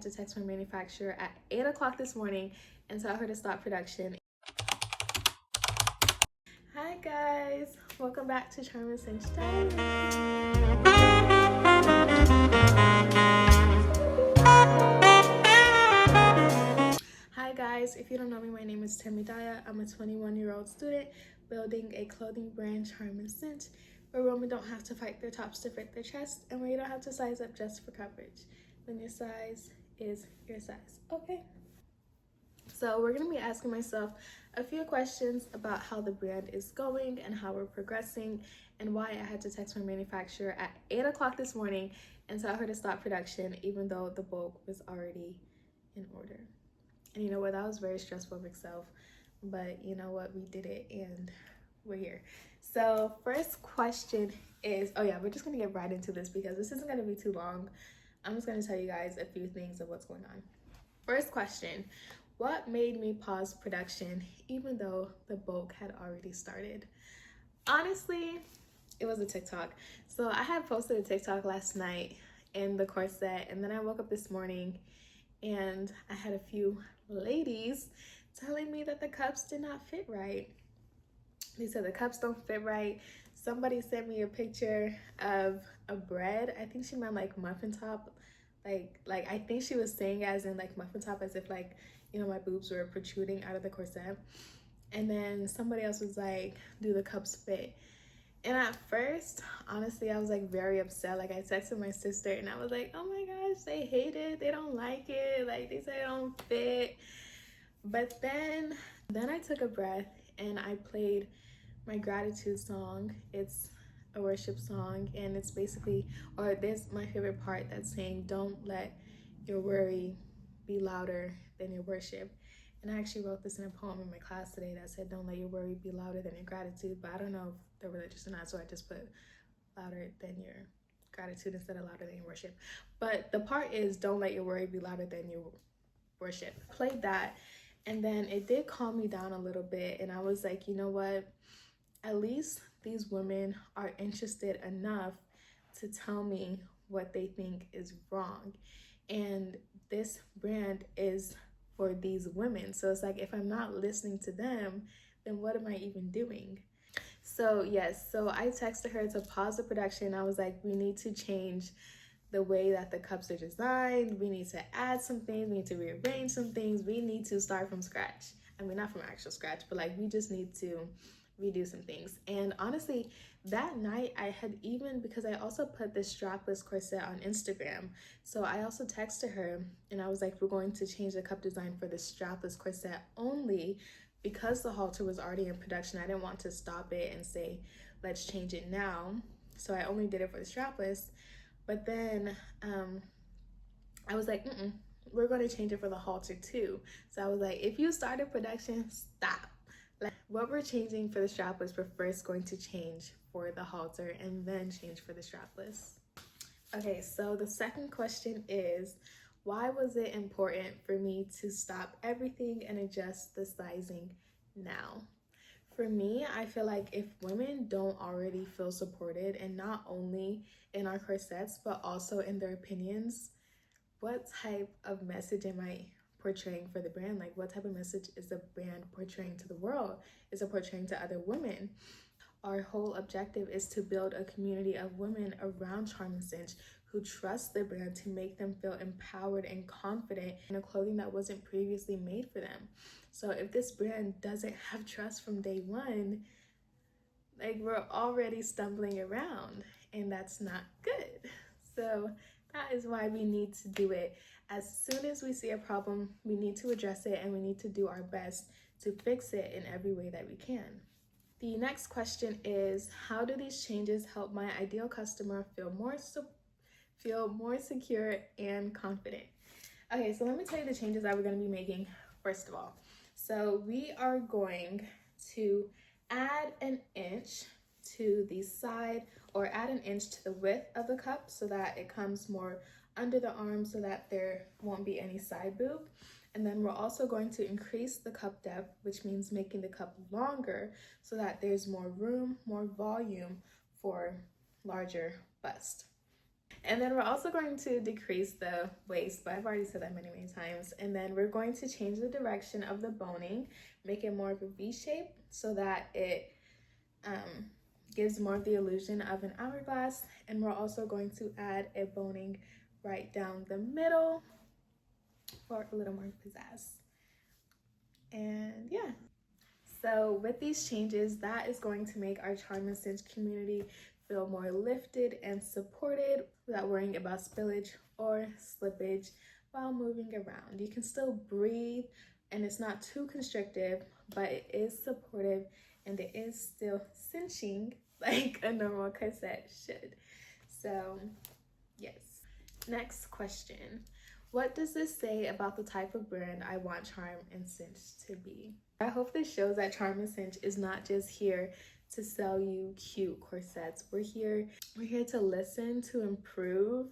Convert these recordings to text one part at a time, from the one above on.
had to text my manufacturer at 8 o'clock this morning and tell her to stop production. Hi guys, welcome back to Charm Cinch. Hi guys, if you don't know me, my name is Temidaya. I'm a 21-year-old student building a clothing brand, Charm Cinch, where women don't have to fight their tops to fit their chest and where you don't have to size up just for coverage. When your size is your size, okay? So we're going to be asking myself a few questions about how the brand is going and how we're progressing and why I had to text my manufacturer at 8 o'clock this morning and tell her to stop production even though the bulk was already in order. And you know what, that was very stressful of itself, but you know what, we did it and we're here. So first question is, oh yeah, we're just going to get right into this because this isn't going to be too long. I'm just going to tell you guys a few things of what's going on. First question, what made me pause production even though the bulk had already started? Honestly, it was a TikTok. So I had posted a TikTok last night in the corset, and then I woke up this morning and I had a few ladies telling me that the cups did not fit right. They said the cups don't fit right. Somebody sent me a picture of a bread. I think she meant like muffin top. Like I think she was saying as in like muffin top, as if like, you know, my boobs were protruding out of the corset. And then somebody else was like, do the cups fit? And at first, honestly, I was like very upset. Like I texted my sister and I was like, oh my gosh, they hate it. They don't like it. Like they say it don't fit. But then I took a breath and I played my gratitude song. It's a worship song, and it's basically, or there's my favorite part that's saying, don't let your worry be louder than your worship. And I actually wrote this in a poem in my class today that said, don't let your worry be louder than your gratitude, but I don't know if they're religious or not, so I just put louder than your gratitude instead of louder than your worship. But the part is, don't let your worry be louder than your worship. Played that, and then it did calm me down a little bit, and I was like, you know what, at least these women are interested enough to tell me what they think is wrong. And this brand is for these women. So it's like, if I'm not listening to them, then what am I even doing? So yes, so I texted her to pause the production. I was like, we need to change the way that the cups are designed. We need to add some things. We need to rearrange some things. We need to start from scratch. I mean, not from actual scratch, but like we just need to redo some things. And honestly, that night I had even, because I also put this strapless corset on Instagram, so I also texted her and I was like, we're going to change the cup design for the strapless corset only because the halter was already in production. I didn't want to stop it and say, let's change it now. So I only did it for the strapless. But then I was like, we're going to change it for the halter too. So I was like, if you started production, stop. Like, what we're changing for the strapless, we're first going to change for the halter and then change for the strapless. Okay, so the second question is, why was it important for me to stop everything and adjust the sizing now? For me, I feel like if women don't already feel supported, and not only in our corsets, but also in their opinions, what type of message am I portraying for the brand? Like, what type of message is the brand portraying to the world? Is it portraying to other women? Our whole objective is to build a community of women around Charm Cinch who trust the brand to make them feel empowered and confident in a clothing that wasn't previously made for them. So if this brand doesn't have trust from day one, like, we're already stumbling around, and that's not good. So that is why we need to do it. As soon as we see a problem, we need to address it, and we need to do our best to fix it in every way that we can. The next question is, how do these changes help my ideal customer feel more secure and confident? Okay, so let me tell you the changes that we're going to be making first of all. So we are going to add an inch to the side, or add an inch to the width of the cup so that it comes more under the arm so that there won't be any side boob. And then we're also going to increase the cup depth, which means making the cup longer so that there's more room, more volume for larger bust. And then we're also going to decrease the waist, but I've already said that many, many times. And then we're going to change the direction of the boning, make it more of a V shape so that it gives more of the illusion of an hourglass. And we're also going to add a boning right down the middle for a little more pizzazz. And yeah. So with these changes, that is going to make our Charm Cinch community feel more lifted and supported without worrying about spillage or slippage while moving around. You can still breathe and it's not too constrictive, but it is supportive and it is still cinching like a normal corset should. So yes. Next question. What does this say about the type of brand I want Charm and Cinch to be? I hope this shows that Charm and Cinch is not just here to sell you cute corsets. We're here to listen, to improve,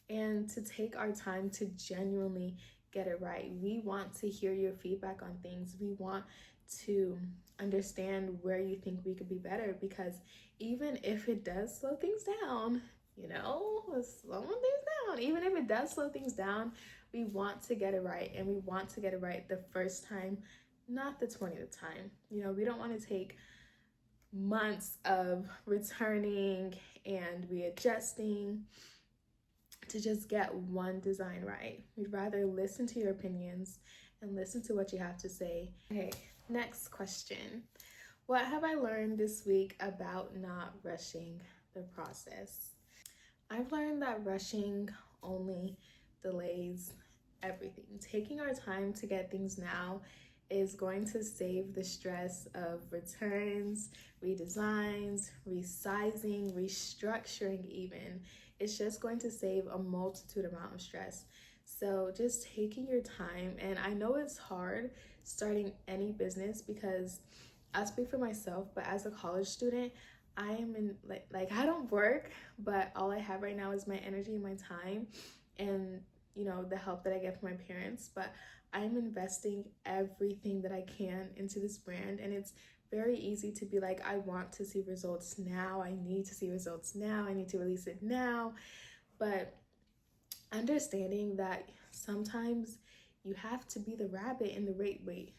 and to take our time to genuinely get it right. We want to hear your feedback on things. We want to understand where you think we could be better, because even if it does slow things down, slowing things down. Even if it does slow things down, we want to get it right, and we want to get it right the first time, not the 20th time. We don't want to take months of returning and readjusting to just get one design right. We'd rather listen to your opinions and listen to what you have to say. Okay, next question. What have I learned this week about not rushing the process? I've learned that rushing only delays everything. Taking our time to get things now is going to save the stress of returns, redesigns, resizing, restructuring even. It's just going to save a multitude amount of stress. So just taking your time, and I know it's hard starting any business because I speak for myself, but as a college student, I am in like I don't work, but all I have right now is my energy and my time and the help that I get from my parents. But I'm investing everything that I can into this brand, and it's very easy to be like, I want to see results now. I need to see results now. I need to release it now. But understanding that sometimes you have to be the rabbit in the wait.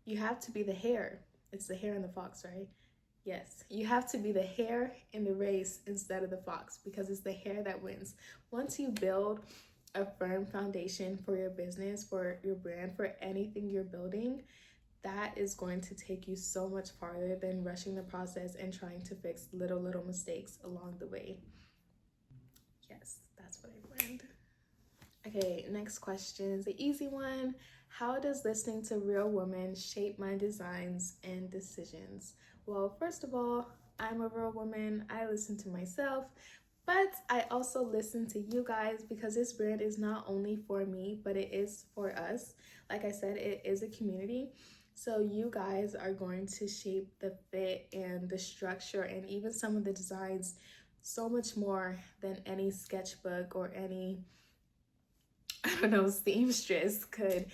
You have to be the hare. It's the hare and the fox, right? Yes, you have to be the hare in the race instead of the fox, because it's the hare that wins. Once you build a firm foundation for your business, for your brand, for anything you're building, that is going to take you so much farther than rushing the process and trying to fix little mistakes along the way. Yes, that's what I learned. Okay, next question is the easy one. How does listening to real women shape my designs and decisions? Well, first of all, I'm a real woman. I listen to myself, but I also listen to you guys, because this brand is not only for me, but it is for us. Like I said, it is a community. So you guys are going to shape the fit and the structure and even some of the designs so much more than any sketchbook or any seamstress could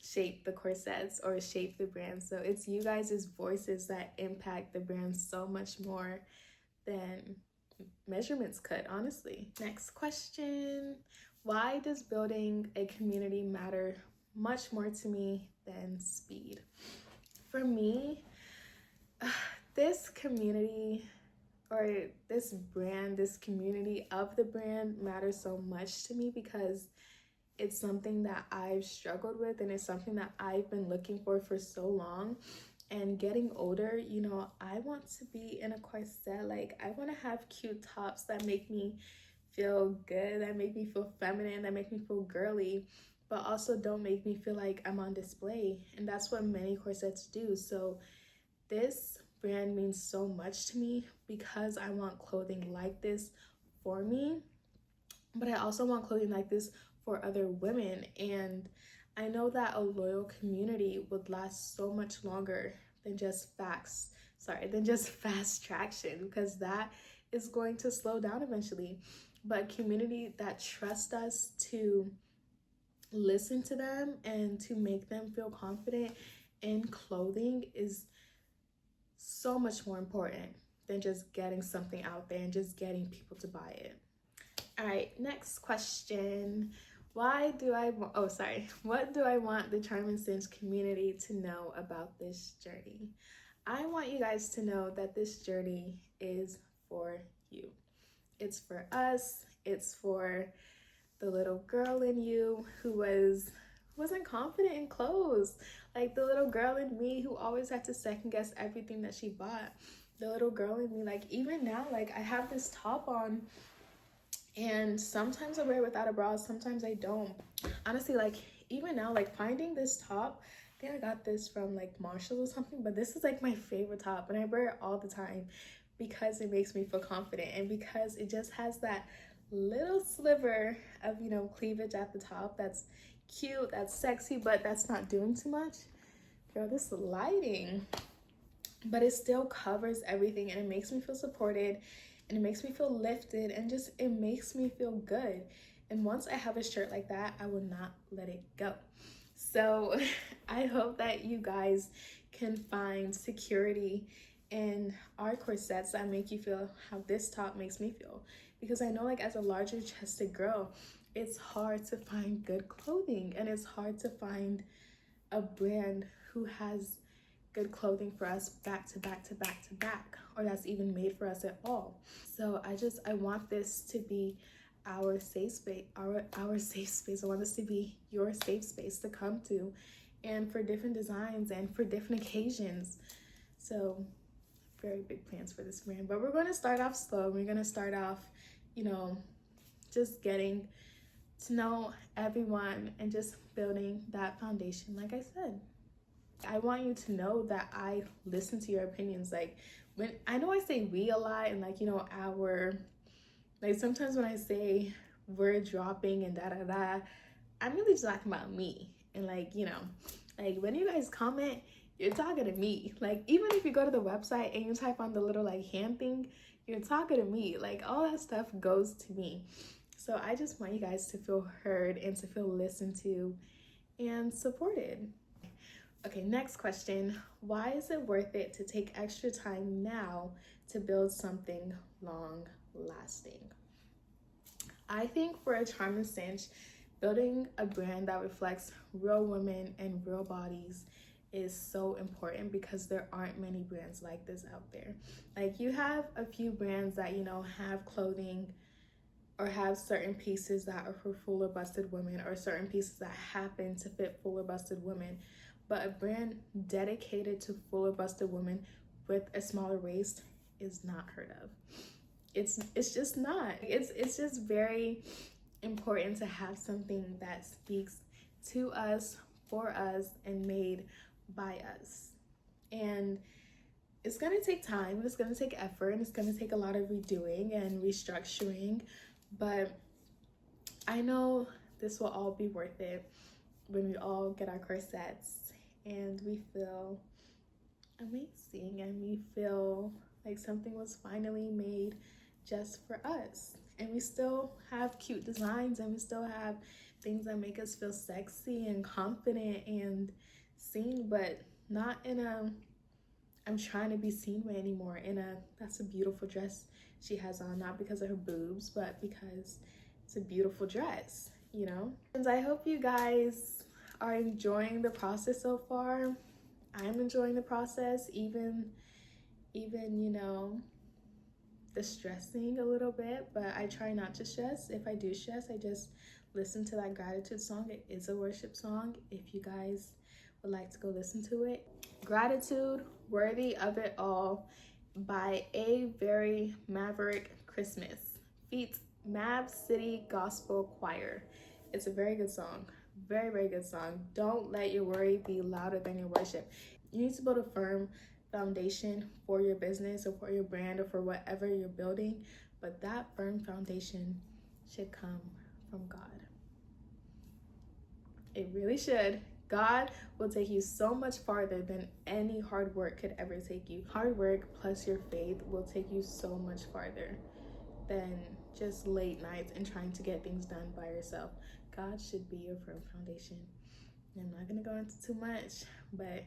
shape the corsets or shape the brand. So it's you guys' voices that impact the brand so much more than measurements could, honestly. Next question. Why does building a community matter much more to me than speed? For me, this community or this brand, this community of the brand matters so much to me because it's something that I've struggled with, and it's something that I've been looking for so long. And getting older, I want to be in a corset. Like, I want to have cute tops that make me feel good, that make me feel feminine, that make me feel girly, but also don't make me feel like I'm on display. And that's what many corsets do. So this brand means so much to me because I want clothing like this for me, but I also want clothing like this for other women. And I know that a loyal community would last so much longer than just fast traction, because that is going to slow down eventually. But community that trust us to listen to them and to make them feel confident in clothing is so much more important than just getting something out there and just getting people to buy it. All right, next question. What do I want the Charm Cinch community to know about this journey? I want you guys to know that this journey is for you. It's for us. It's for the little girl in you who wasn't confident in clothes. Like the little girl in me who always had to second guess everything that she bought. The little girl in me, like even now, like I have this top on and sometimes I wear it without a bra, sometimes I don't. Honestly, like even now, like finding this top, I think I got this from like Marshalls or something, but this is like my favorite top and I wear it all the time because it makes me feel confident and because it just has that little sliver of, you know, cleavage at the top that's cute, that's sexy, but that's not doing too much. Girl, this lighting, but it still covers everything and it makes me feel supported and it makes me feel lifted and just it makes me feel good. And once I have a shirt like that, I will not let it go. So I hope that you guys can find security in our corsets that make you feel how this top makes me feel. Because I know, like, as a larger chested girl, it's hard to find good clothing and it's hard to find a brand who has good clothing for us back to back to back to back, or that's even made for us at all. So I want this to be our safe space, our safe space. I want this to be your safe space to come to, and for different designs and for different occasions. So very big plans for this brand, but we're going to start off slow. We're going to start off, you know, just getting to know everyone and just building that foundation. Like I said, I want you to know that I listen to your opinions. Like, when I know I say we a lot and like, you know, like sometimes when I say we're dropping and da da da, I'm really just talking about me. And like, you know, like when you guys comment, you're talking to me. Like, even if you go to the website and you type on the little like hand thing, you're talking to me. Like, all that stuff goes to me. So I just want you guys to feel heard and to feel listened to and supported. Okay, next question. Why is it worth it to take extra time now to build something long lasting? I think for a Charm Cinch, building a brand that reflects real women and real bodies is so important because there aren't many brands like this out there. Like, you have a few brands that, you know, have clothing or have certain pieces that are for fuller busted women or certain pieces that happen to fit fuller busted women. But a brand dedicated to fuller busted women with a smaller waist is not heard of. It's just not. It's just very important to have something that speaks to us, for us, and made by us. And it's gonna take time, it's gonna take effort, and it's gonna take a lot of redoing and restructuring, but I know this will all be worth it when we all get our corsets and we feel amazing and we feel like something was finally made just for us. And we still have cute designs and we still have things that make us feel sexy and confident and seen, but not in a I'm trying to be seen way anymore. In a that's a beautiful dress she has on, not because of her boobs, but because it's a beautiful dress, you know? And I hope you guys are enjoying the process so far. I'm enjoying the process, even you know, the stressing a little bit, but I try not to stress. If I do stress, I just listen to that gratitude song. It is a worship song if you guys would like to go listen to it. Gratitude, Worthy of It All by A Very Maverick Christmas feats Mav City Gospel Choir. It's a very good song. Very, very good song. Don't let your worry be louder than your worship. You need to build a firm foundation for your business or for your brand or for whatever you're building, but that firm foundation should come from God. It really should. God will take you so much farther than any hard work could ever take you. Hard work plus your faith will take you so much farther than just late nights and trying to get things done by yourself. God should be your firm foundation. I'm not gonna go into too much, but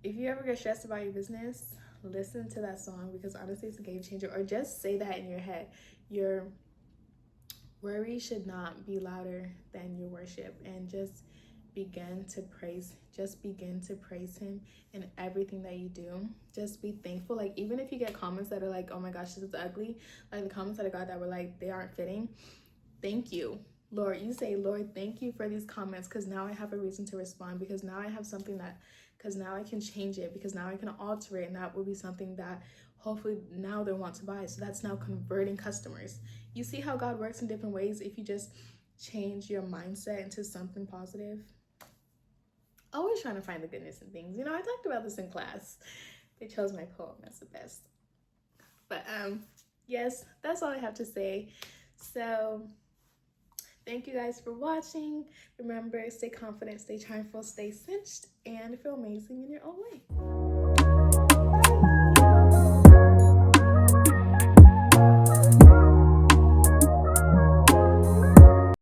if you ever get stressed about your business, listen to that song, because honestly it's a game changer. Or just say that in your head. Your worry should not be louder than your worship, and just begin to praise him in everything that you do. Just be thankful. Like, even if you get comments that are like, oh my gosh, this is ugly, like the comments that I got that were like, they aren't fitting, thank you, Lord. You say, Lord, thank you for these comments, because now I have a reason to respond, because now I have something that, because now I can change it, because now I can alter it, and that will be something that hopefully now they want to buy. So that's now converting customers. You see how God works in different ways if you just change your mindset into something positive. Always trying to find the goodness in things. You know, I talked about this in class. They chose my poem as the best. But yes, that's all I have to say. So thank you guys for watching. Remember, stay confident, stay charmful, stay cinched, and feel amazing in your own way.